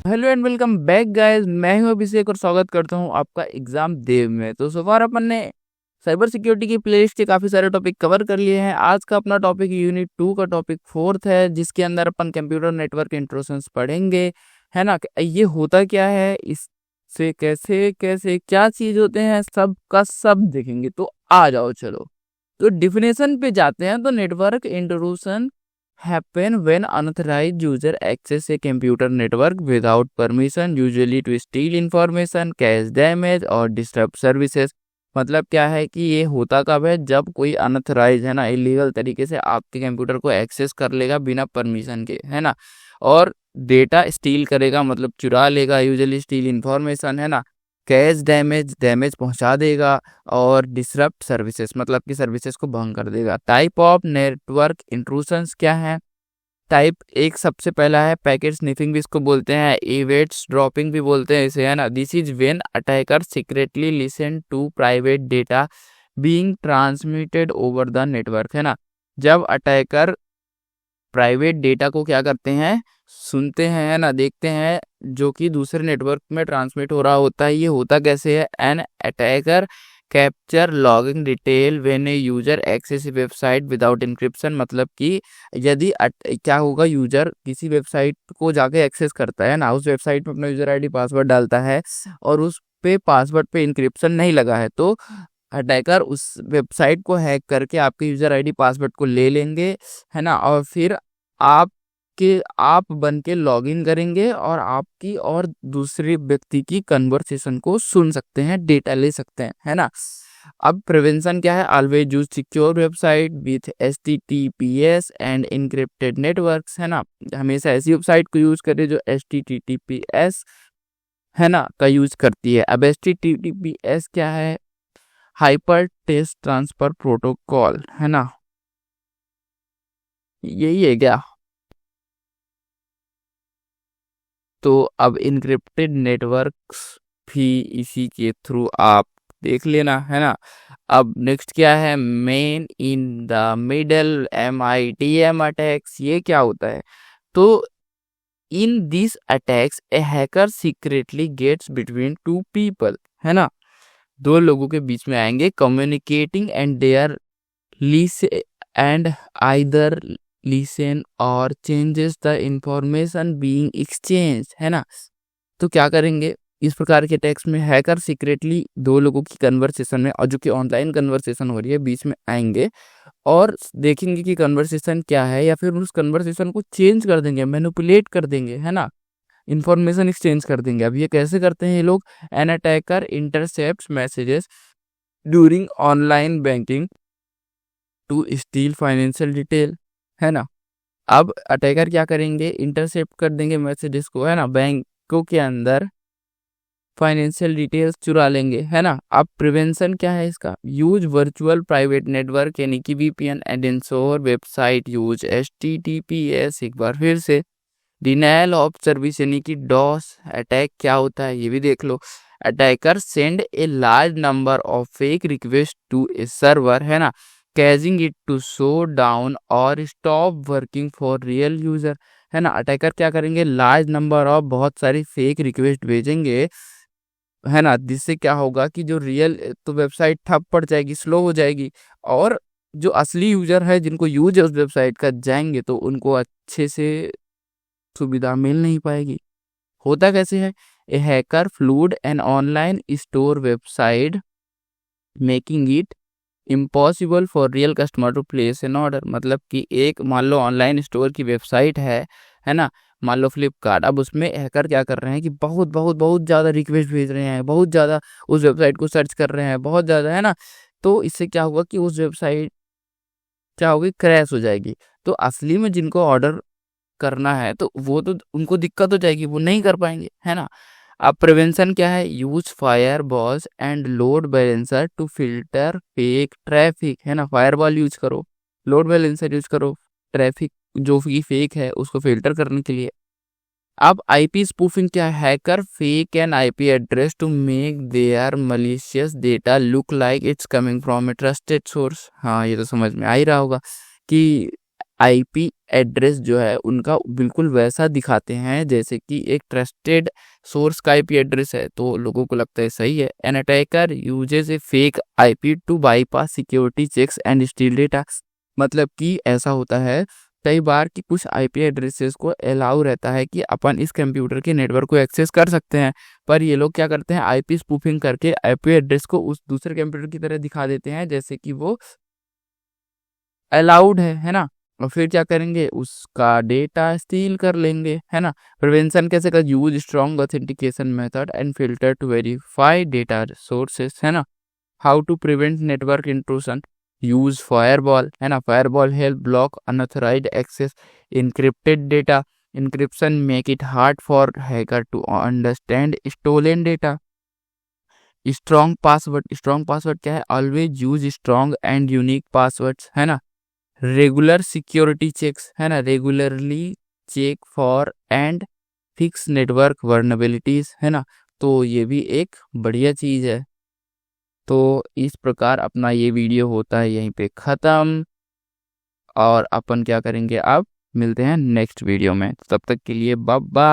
Hello and welcome back guys. मैं हूं अभिषेक और स्वागत करता हूं आपका एग्जाम देव में। तो सो फार अपन ने साइबर सिक्योरिटी की प्लेलिस्ट के काफी सारे टॉपिक कवर कर लिए हैं। आज का अपना टॉपिक यूनिट 2 का टॉपिक 4th है, जिसके अंदर अपन कंप्यूटर नेटवर्क इंट्रूशंस पढ़ेंगे, है ना। ये होता क्या है, इससे कैसे कैसे क्या चीज होते हैं, सब का सब देखेंगे। तो आ जाओ चलो, तो डिफिनेशन पे जाते हैं। तो network intrusion happen when unauthorized user access a computer network without permission, usually to steal information, cache damage और disrupt services। मतलब क्या है कि ये होता कब है, जब कोई अनऑथराइज, है ना, इलीगल तरीके से आपके कंप्यूटर को एक्सेस कर लेगा बिना परमिशन के, है ना, और डेटा स्टील करेगा, मतलब चुरा लेगा, यूजुअली स्टील इंफॉर्मेशन, है ना, कैश डैमेज पहुंचा देगा, और डिसरप्ट सर्विसेज मतलब कि सर्विसेज को भंग कर देगा। टाइप ऑफ नेटवर्क इंट्रूशंस क्या है? टाइप एक सबसे पहला है पैकेट स्निफिंग, भी इसको बोलते हैं, इवेंट्स ड्रॉपिंग भी बोलते हैं इसे, है ना। This is when attacker secretly listen to private data being transmitted over the network, है ना। जब अटैकर प्राइवेट डेटा को क्या करते हैं, सुनते हैं, है ना, देखते हैं, जो कि दूसरे नेटवर्क में ट्रांसमिट हो रहा होता है। ये होता कैसे है? An attacker capture logging detail when a user access website without encryption. मतलब कि यदि क्या होगा, यूजर किसी वेबसाइट को जाके एक्सेस करता है ना, उस वेबसाइट में अपना यूजर आईडी पासवर्ड डालता है और उस पे पासवर्ड पे इंक्रिप्शन नहीं लगा है, तो अटैकर उस वेबसाइट को हैक करके आपके यूजर आईडी पासवर्ड को ले लेंगे, है ना, और फिर आप बन के लॉग इन करेंगे और आपकी और दूसरे व्यक्ति की कन्वर्सेशन को सुन सकते हैं, डेटा ले सकते हैं, है ना। अब प्रिवेंशन क्या है? Always use secure website with HTTPS and encrypted networks, है ना। हमेशा ऐसी वेबसाइट को यूज करें जो HTTPS, है ना, का यूज करती है। अब HTTPS क्या है? हाइपर टेक्स्ट ट्रांसफर प्रोटोकॉल, है ना, यही है क्या? तो अब इनक्रिप्टेड नेटवर्क्स भी इसी के थ्रू आप देख लेना, है ना। अब नेक्स्ट क्या है? Man in the middle MITM attacks. ये क्या होता है? तो in this attacks a hacker secretly gets between two people, है ना, दो लोगों के बीच में आएंगे, communicating and their lease and either listen और changes the information being exchange, है ना। तो क्या करेंगे इस प्रकार के टेक्स्ट में? हैकर सीक्रेटली दो लोगों की कन्वर्सेशन में, और जो कि ऑनलाइन कन्वर्सेशन हो रही है, बीच में आएंगे और देखेंगे कि कन्वर्सेशन क्या है, या फिर उस कन्वर्सेशन को चेंज कर देंगे, मैनिपुलेट कर देंगे, है ना, इंफॉर्मेशन एक्सचेंज कर देंगे। अब ये कैसे करते हैं ये लोग? An attacker intercept messages during online banking to steal financial detail, है ना। अब अटैकर क्या करेंगे? इंटरसेप्ट कर देंगे मैसेजेस को, है ना, बैंकों के अंदर फाइनेंशियल डिटेल्स चुरा लेंगे, है ना। अब प्रिवेंशन क्या है इसका? यूज वर्चुअल प्राइवेट नेटवर्क यानी कि VPN and ensure website use HTTPS। एक बार फिर से, डिनायल ऑफ सर्विस यानी कि डॉस अटैक क्या होता है ये भी देख लो। Attacker send a large number of fake request to a server, है ना, causing it to slow down और stop working for real user, है ना। अटैकर क्या करेंगे? लार्ज नंबर ऑफ, बहुत सारी फेक रिक्वेस्ट भेजेंगे, है ना, जिससे क्या होगा कि जो रियल, तो वेबसाइट ठप पड़ जाएगी, स्लो हो जाएगी, और जो असली यूजर है, जिनको यूज है उस वेबसाइट का, जाएंगे तो उनको अच्छे से सुविधा मिल नहीं पाएगी। होता कैसे है? A hacker flood an online store website making it impossible for real customer to place an order. मतलब कि एक, मान लो ऑनलाइन स्टोर की वेबसाइट है ना, मान लो फ्लिपकार्ट। अब उसमें हैकर क्या कर रहे हैं कि बहुत बहुत बहुत ज़्यादा रिक्वेस्ट भेज रहे हैं, बहुत ज़्यादा उस वेबसाइट को सर्च कर रहे हैं, बहुत ज़्यादा, है ना। तो इससे क्या होगा कि उस वेबसाइट क्या होगी? क्रैश हो जाएगी। तो असली में जिनको ऑर्डर करना है तो वो तो उनको दिक्कत हो जाएगी, वो नहीं कर पाएंगे, है ना। अब प्रिवेंशन क्या है? Use firewall and load balancer to filter fake traffic, है ना। फायरवॉल यूज करो, लोड बैलेंसर यूज करो, ट्रैफिक जो कि फेक है उसको फिल्टर करने के लिए। अब IP स्पूफिंग क्या है? Hacker fake an IP address to make their malicious data look like it's coming from a trusted source. हाँ, ये तो समझ में आ ही रहा होगा कि आईपी एड्रेस जो है उनका बिल्कुल वैसा दिखाते हैं जैसे कि एक ट्रस्टेड सोर्स का आईपी एड्रेस है, तो लोगों को लगता है सही है। An attacker uses a fake IP to bypass security checks and steal data. मतलब कि ऐसा होता है कई बार कि कुछ आईपी एड्रेसेस को अलाउ रहता है कि अपन इस कंप्यूटर के नेटवर्क को एक्सेस कर सकते हैं, पर ये लोग क्या करते हैं, आईपी स्पूफिंग करके आईपी एड्रेस को उस दूसरे कंप्यूटर की तरह दिखा देते हैं जैसे कि वो अलाउड है ना। और फिर क्या करेंगे, उसका डेटा स्टील कर लेंगे, है ना। प्रिवेंशन कैसे कर, use strong authentication method and filter to verify data sources, है ना। How to prevent network intrusion, use firewall, है ना। Firewall help block unauthorised access, encrypted data encryption make it hard for hacker to understand stolen data. Strong password क्या है, always use strong and unique passwords, है ना। Regular security checks, है ना, regularly check for and fix network vulnerabilities, है ना। तो ये भी एक बढ़िया चीज है। तो इस प्रकार अपना ये वीडियो होता है यहीं पे ख़त्म, और अपन क्या करेंगे, अब मिलते हैं नेक्स्ट वीडियो में। तब तक के लिए बाय बाय।